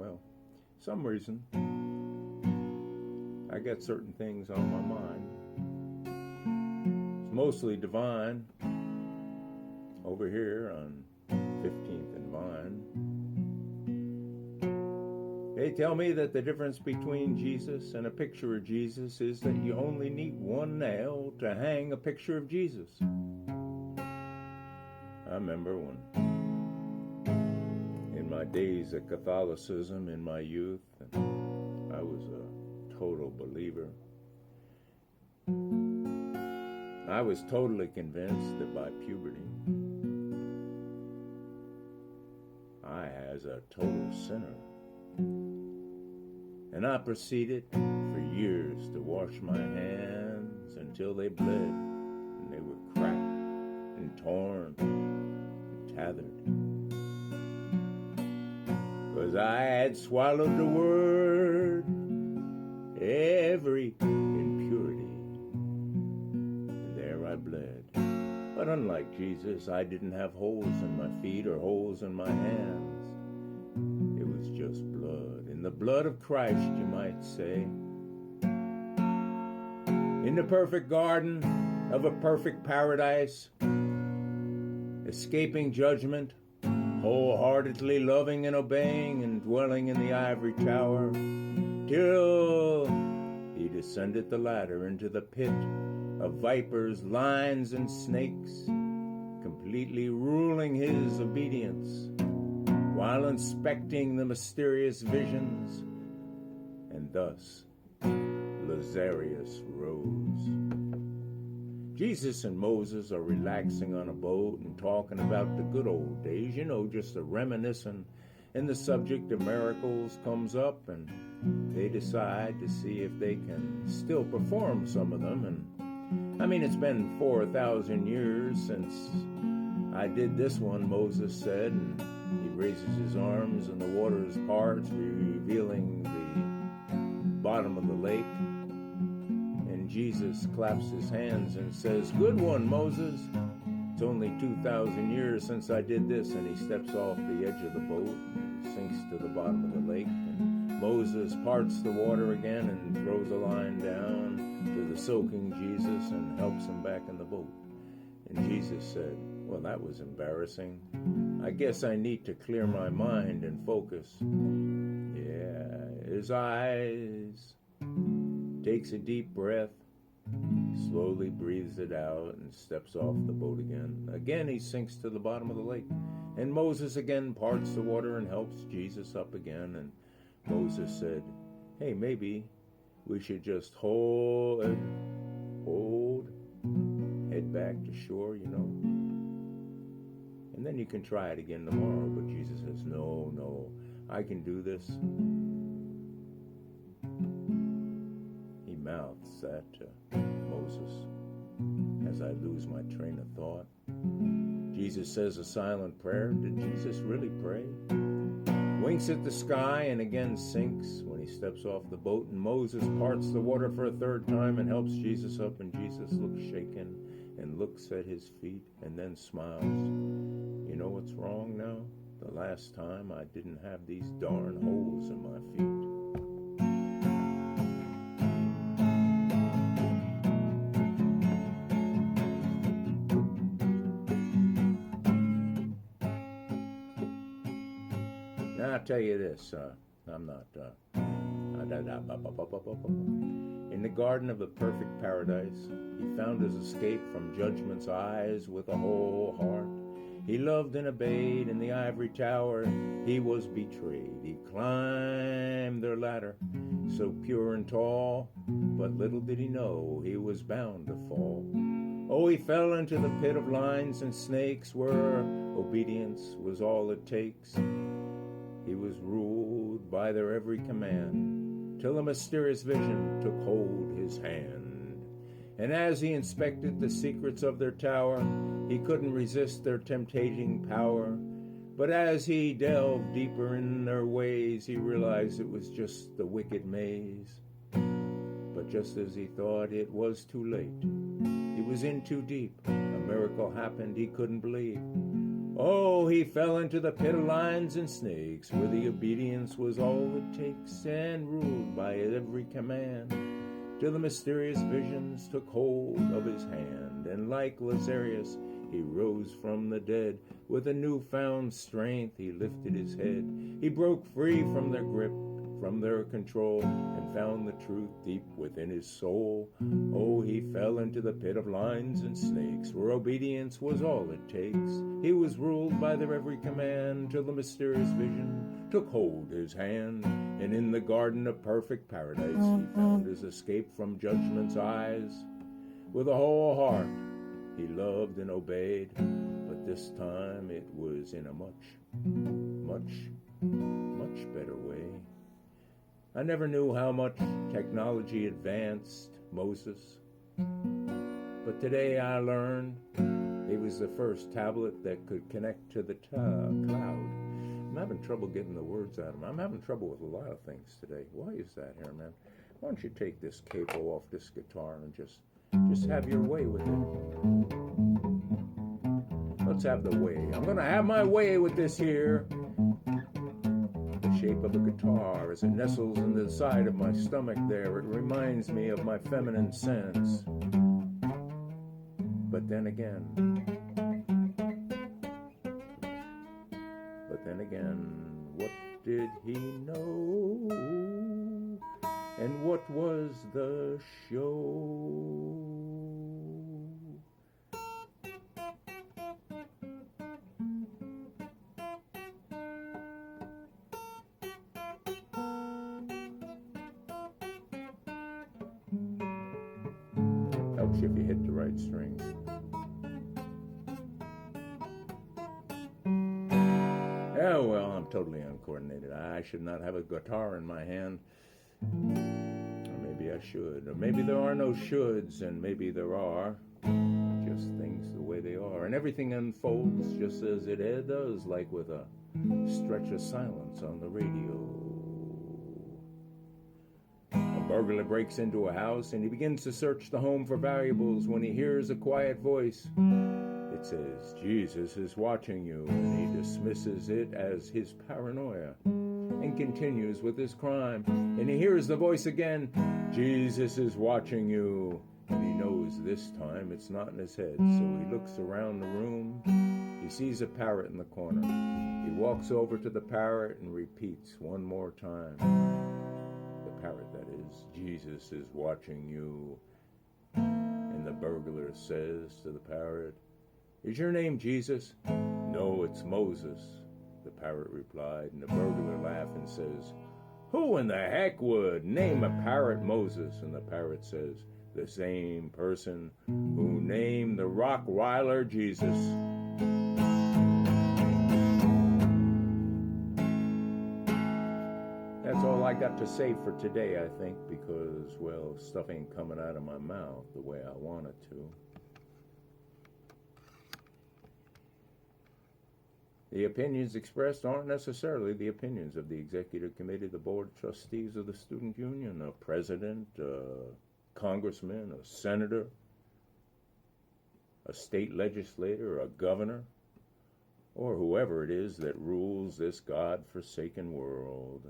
Well, some reason I got certain things on my mind. It's mostly divine. Over here on 15th and Vine. They tell me that the difference between Jesus and a picture of Jesus is that you only need one nail to hang a picture of Jesus. I remember when, in my days of Catholicism in my youth, I was a total believer. I was totally convinced that by puberty, I was a total sinner. And I proceeded for years to wash my hands until they bled and they were cracked and torn and tethered. 'Cause I had swallowed the word, every impurity, and there I bled. But unlike Jesus, I didn't have holes in my feet or holes in my hands. It was just blood. In the blood of Christ, you might say. In the perfect garden of a perfect paradise, escaping judgment, wholeheartedly loving and obeying and dwelling in the ivory tower, till he descended the ladder into the pit of vipers, lions, and snakes, completely ruling his obedience, while inspecting the mysterious visions, and thus Lazarus rose. Jesus and Moses are relaxing on a boat and talking about the good old days, just a reminiscing, and the subject of miracles comes up, and they decide to see if they can still perform some of them. And it's been 4,000 years since I did this one, Moses said, and he raises his arms and the waters parts, revealing the bottom of the lake. And Jesus claps his hands and says, "Good one, Moses. It's only 2,000 years since I did this." And he steps off the edge of the boat and sinks to the bottom of the lake. And Moses parts the water again and throws a line down to the soaking Jesus and helps him back in the boat. And Jesus said, "Well, that was embarrassing. I guess I need to clear my mind and focus." Yeah, his eyes, takes a deep breath, slowly breathes it out, and steps off the boat again. Again, he sinks to the bottom of the lake. And Moses again parts the water and helps Jesus up again. And Moses said, "Hey, maybe we should just hold, head back to shore, And then you can try it again tomorrow." But Jesus says, no, I can do this. He mouths that to Moses as I lose my train of thought. Jesus says a silent prayer. Did Jesus really pray? Winks at the sky and again sinks when he steps off the boat. And Moses parts the water for a third time and helps Jesus up. And Jesus looks shaken and looks at his feet and then smiles. You know what's wrong now? The last time I didn't have these darn holes in my feet. Now I'll tell you this, I'm not, in the garden of the perfect paradise, he found his escape from judgment's eyes with a whole heart. He loved and obeyed in the ivory tower. He was betrayed. He climbed their ladder, so pure and tall, but little did he know he was bound to fall. Oh, he fell into the pit of lions and snakes, where obedience was all it takes. He was ruled by their every command, till a mysterious vision took hold his hand. And as he inspected the secrets of their tower, he couldn't resist their temptating power. But as he delved deeper in their ways, he realized it was just the wicked maze. But just as he thought, it was too late. He was in too deep. A miracle happened he couldn't believe. Oh, he fell into the pit of lions and snakes, where the obedience was all it takes, and ruled by every command, till the mysterious visions took hold of his hand, and like Lazarus he rose from the dead. With a newfound strength he lifted his head. He broke free from their grip, from their control, and found the truth deep within his soul. Oh, he fell into the pit of lions and snakes, where obedience was all it takes. He was ruled by their every command, till the mysterious vision took hold his hand. And in the garden of perfect paradise he found his escape from judgment's eyes. With a whole heart he loved and obeyed, but this time it was in a much better way. I never knew how much technology advanced Moses, but today I learned he was the first tablet that could connect to the cloud. I'm having trouble getting the words out of them. I'm having trouble with a lot of things today. Why is that here, man? Why don't you take this capo off this guitar and just have your way with it? Let's have the way. I'm gonna have my way with this here. The shape of a guitar as it nestles into the side of my stomach there, it reminds me of my feminine sense. But then again, what did he know? And what was the show? Helps you if you hit the right strings. Yeah, well, I'm totally uncoordinated. I should not have a guitar in my hand. Or maybe I should. Or maybe there are no shoulds, and maybe there are. Just things the way they are. And everything unfolds just as it does, like with a stretch of silence on the radio. A burglar breaks into a house, and he begins to search the home for valuables when he hears a quiet voice. It says, Jesus is watching you, and he dismisses it as his paranoia and continues with his crime. And he hears the voice again, Jesus is watching you, and he knows this time it's not in his head. So he looks around the room. He sees a parrot in the corner. He walks over to the parrot and repeats one more time. The parrot, that is, Jesus is watching you. And the burglar says to the parrot, is your name Jesus? No, it's Moses, the parrot replied, and the burglar laughed and says, who in the heck would name a parrot Moses? And the parrot says, the same person who named the Rottweiler Jesus. That's all I got to say for today, I think, because, well, stuff ain't coming out of my mouth the way I want it to. The opinions expressed aren't necessarily the opinions of the Executive Committee, the Board of Trustees of the Student Union, a president, a congressman, a senator, a state legislator, a governor, or whoever it is that rules this God-forsaken world.